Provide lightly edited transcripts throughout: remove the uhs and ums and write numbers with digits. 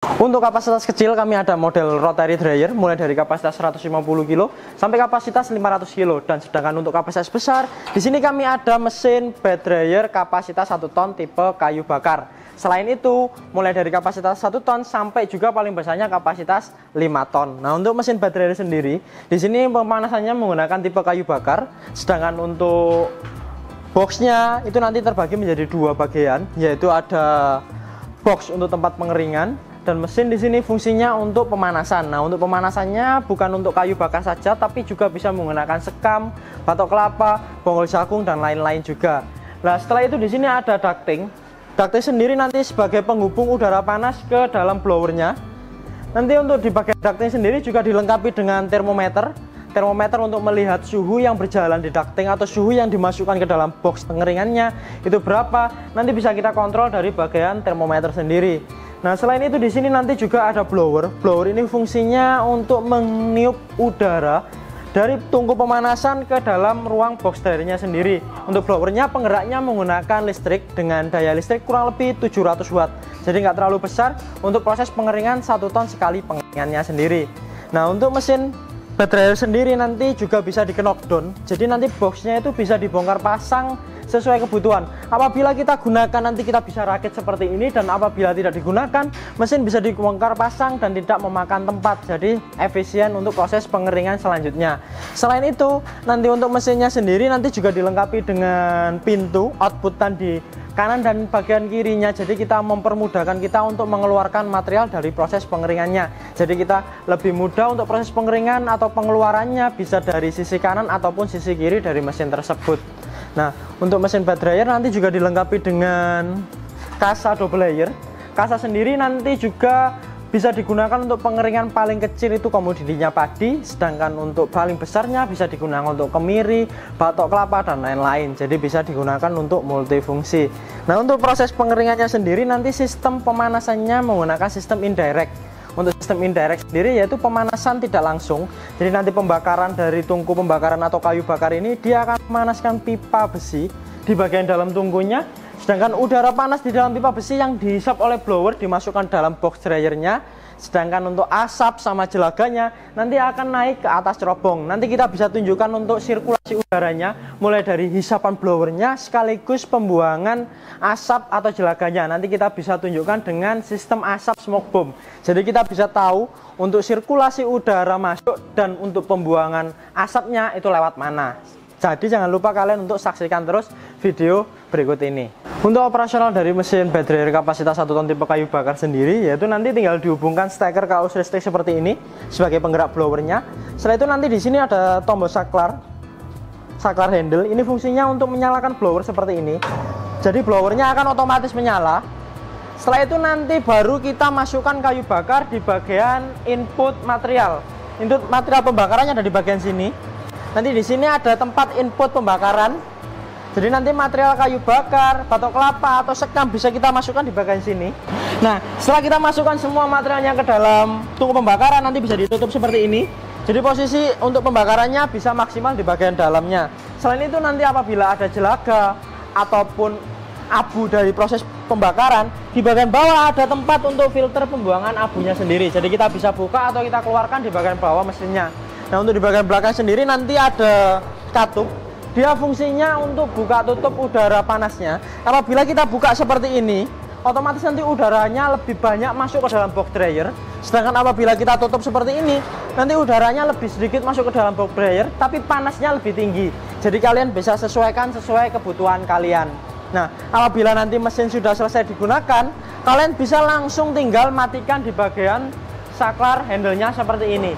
Untuk kapasitas kecil kami ada model rotary dryer mulai dari kapasitas 150 kg sampai kapasitas 500 kg, dan sedangkan untuk kapasitas besar di sini kami ada mesin bed dryer kapasitas 1 ton tipe kayu bakar. Selain itu mulai dari kapasitas 1 ton sampai juga paling besarnya kapasitas 5 ton. Nah, untuk mesin bed dryer sendiri di sini pemanasannya menggunakan tipe kayu bakar, sedangkan untuk boxnya itu nanti terbagi menjadi 2 bagian, yaitu ada box untuk tempat pengeringan dan mesin di sini fungsinya untuk pemanasan. Nah, untuk pemanasannya bukan untuk kayu bakar saja, tapi juga bisa menggunakan sekam, batok kelapa, bonggol jagung dan lain-lain juga. Nah, setelah itu di sini ada ducting. Ducting sendiri nanti sebagai penghubung udara panas ke dalam blowernya. Nanti untuk di bagian ducting sendiri juga dilengkapi dengan termometer. Termometer untuk melihat suhu yang berjalan di ducting atau suhu yang dimasukkan ke dalam box pengeringannya itu berapa. Nanti bisa kita kontrol dari bagian termometer sendiri. Nah, selain itu di sini nanti juga ada blower. Blower ini fungsinya untuk meniup udara dari tungku pemanasan ke dalam ruang box dryernya sendiri. Untuk blowernya penggeraknya menggunakan listrik dengan daya listrik kurang lebih 700 watt. Jadi nggak terlalu besar untuk proses pengeringan 1 ton sekali pengeringannya sendiri. Nah, untuk mesin bed dryer sendiri nanti juga bisa di knockdown. Jadi nanti boxnya itu bisa dibongkar pasang sesuai kebutuhan. Apabila kita gunakan nanti kita bisa rakit seperti ini, dan apabila tidak digunakan mesin bisa dibongkar pasang dan tidak memakan tempat, jadi efisien untuk proses pengeringan selanjutnya. Selain itu nanti untuk mesinnya sendiri nanti juga dilengkapi dengan pintu outputan di kanan dan bagian kirinya, jadi kita mempermudahkan kita untuk mengeluarkan material dari proses pengeringannya. Jadi kita lebih mudah untuk proses pengeringan atau pengeluarannya bisa dari sisi kanan ataupun sisi kiri dari mesin tersebut. Nah, untuk mesin bed dryer nanti juga dilengkapi dengan kasa double layer. Kasa sendiri nanti juga bisa digunakan untuk pengeringan paling kecil itu komoditinya padi, sedangkan untuk paling besarnya bisa digunakan untuk kemiri, batok kelapa dan lain-lain. Jadi bisa digunakan untuk multifungsi. Nah, untuk proses pengeringannya sendiri nanti sistem pemanasannya menggunakan sistem indirect. Untuk sistem indirect sendiri yaitu pemanasan tidak langsung. Jadi nanti pembakaran dari tungku pembakaran atau kayu bakar ini dia akan memanaskan pipa besi di bagian dalam tungkunya. Sedangkan udara panas di dalam pipa besi yang dihisap oleh blower dimasukkan dalam box dryernya. Sedangkan untuk asap sama jelaganya nanti akan naik ke atas cerobong. Nanti kita bisa tunjukkan untuk sirkulasi udaranya mulai dari hisapan blowernya sekaligus pembuangan asap atau jelaganya. Nanti kita bisa tunjukkan dengan sistem asap smoke bomb. Jadi kita bisa tahu untuk sirkulasi udara masuk dan untuk pembuangan asapnya itu lewat mana. Jadi jangan lupa kalian untuk saksikan terus video berikut ini. Untuk operasional dari mesin bed dryer kapasitas 1 ton tipe kayu bakar sendiri, yaitu nanti tinggal dihubungkan steker ke arus listrik seperti ini sebagai penggerak blowernya. Setelah itu nanti di sini ada tombol saklar handle. Ini fungsinya untuk menyalakan blower seperti ini. Jadi blowernya akan otomatis menyala. Setelah itu nanti baru kita masukkan kayu bakar di bagian input material. Input material pembakarannya ada di bagian sini. Nanti di sini ada tempat input pembakaran. Jadi nanti material kayu bakar, batok kelapa atau sekam bisa kita masukkan di bagian sini. Nah, setelah kita masukkan semua materialnya ke dalam tungku pembakaran nanti bisa ditutup seperti ini. Jadi posisi untuk pembakarannya bisa maksimal di bagian dalamnya. Selain itu nanti apabila ada jelaga ataupun abu dari proses pembakaran, di bagian bawah ada tempat untuk filter pembuangan abunya sendiri. Jadi kita bisa buka atau kita keluarkan di bagian bawah mesinnya. Nah, untuk di bagian belakang sendiri nanti ada katup. Dia fungsinya untuk buka tutup udara panasnya. Apabila kita buka seperti ini, otomatis nanti udaranya lebih banyak masuk ke dalam box dryer. Sedangkan apabila kita tutup seperti ini, nanti udaranya lebih sedikit masuk ke dalam box dryer, tapi panasnya lebih tinggi. Jadi kalian bisa sesuaikan sesuai kebutuhan kalian. Nah, apabila nanti mesin sudah selesai digunakan, kalian bisa langsung tinggal matikan di bagian saklar handle-nya seperti ini.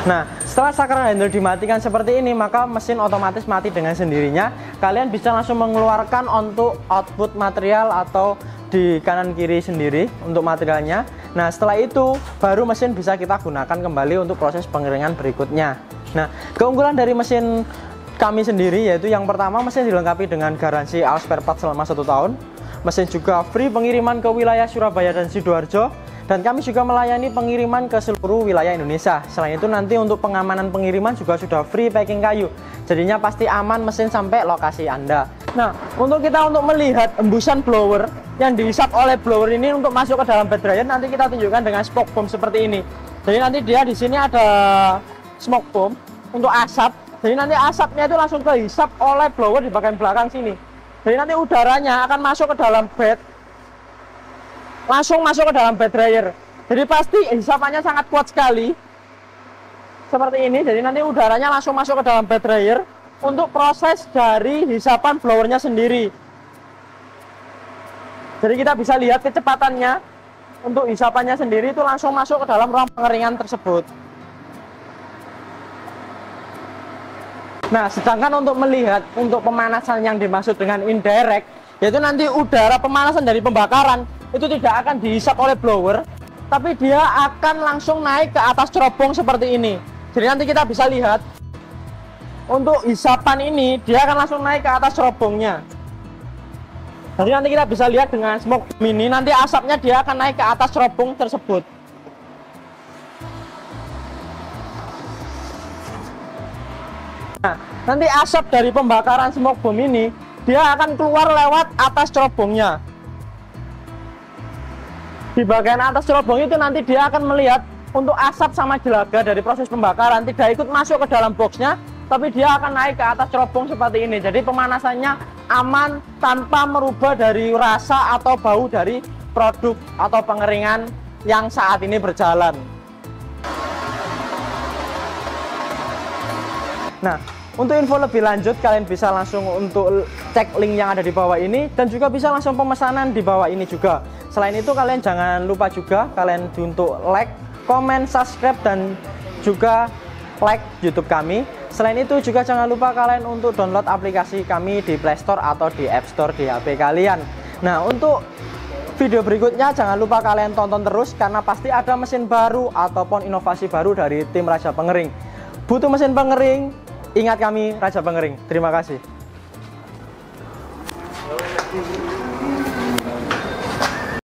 Nah, setelah saklar handle dimatikan seperti ini, maka mesin otomatis mati dengan sendirinya. Kalian bisa langsung mengeluarkan untuk output material atau di kanan kiri sendiri untuk materialnya. Nah, setelah itu baru mesin bisa kita gunakan kembali untuk proses pengeringan berikutnya. Nah, keunggulan dari mesin kami sendiri yaitu yang pertama, mesin dilengkapi dengan garansi all spare part selama 1 tahun. Mesin juga free pengiriman ke wilayah Surabaya dan Sidoarjo. Dan kami juga melayani pengiriman ke seluruh wilayah Indonesia. Selain itu nanti untuk pengamanan pengiriman juga sudah free packing kayu. Jadinya pasti aman mesin sampai lokasi Anda. Nah, untuk melihat embusan blower yang dihisap oleh blower ini untuk masuk ke dalam bed dryer, nanti kita tunjukkan dengan smoke bomb seperti ini. Jadi nanti dia di sini ada smoke bomb untuk asap. Jadi nanti asapnya itu langsung kehisap oleh blower di bagian belakang sini. Jadi nanti udaranya akan masuk ke dalam bed, langsung masuk ke dalam bed dryer. Jadi pasti hisapannya sangat kuat sekali. Seperti ini. Jadi nanti udaranya langsung masuk ke dalam bed dryer untuk proses dari hisapan blowernya sendiri. Jadi kita bisa lihat kecepatannya untuk hisapannya sendiri itu langsung masuk ke dalam ruang pengeringan tersebut. Nah, sedangkan untuk melihat untuk pemanasan yang dimaksud dengan indirect, yaitu nanti udara pemanasan dari pembakaran itu tidak akan dihisap oleh blower, tapi dia akan langsung naik ke atas cerobong seperti ini. Jadi nanti kita bisa lihat untuk hisapan ini dia akan langsung naik ke atas cerobongnya. Jadi nanti kita bisa lihat dengan smoke mini, nanti asapnya dia akan naik ke atas cerobong tersebut. Nah, nanti asap dari pembakaran smoke bomb ini dia akan keluar lewat atas cerobongnya. Di bagian atas cerobong itu nanti dia akan melihat untuk asap sama gelaga dari proses pembakaran tidak ikut masuk ke dalam boxnya, tapi dia akan naik ke atas cerobong seperti ini. Jadi pemanasannya aman tanpa merubah dari rasa atau bau dari produk atau pengeringan yang saat ini berjalan. Nah, untuk info lebih lanjut kalian bisa langsung untuk cek link yang ada di bawah ini, dan juga bisa langsung pemesanan di bawah ini juga. Selain itu kalian jangan lupa juga kalian untuk like, komen, subscribe, dan juga like YouTube kami. Selain itu juga jangan lupa kalian untuk download aplikasi kami di Play Store atau di App Store di HP kalian. Nah, untuk video berikutnya jangan lupa kalian tonton terus, karena pasti ada mesin baru ataupun inovasi baru dari tim Raja Pengering. Butuh mesin pengering? Ingat kami Raja Pengering. Terima kasih.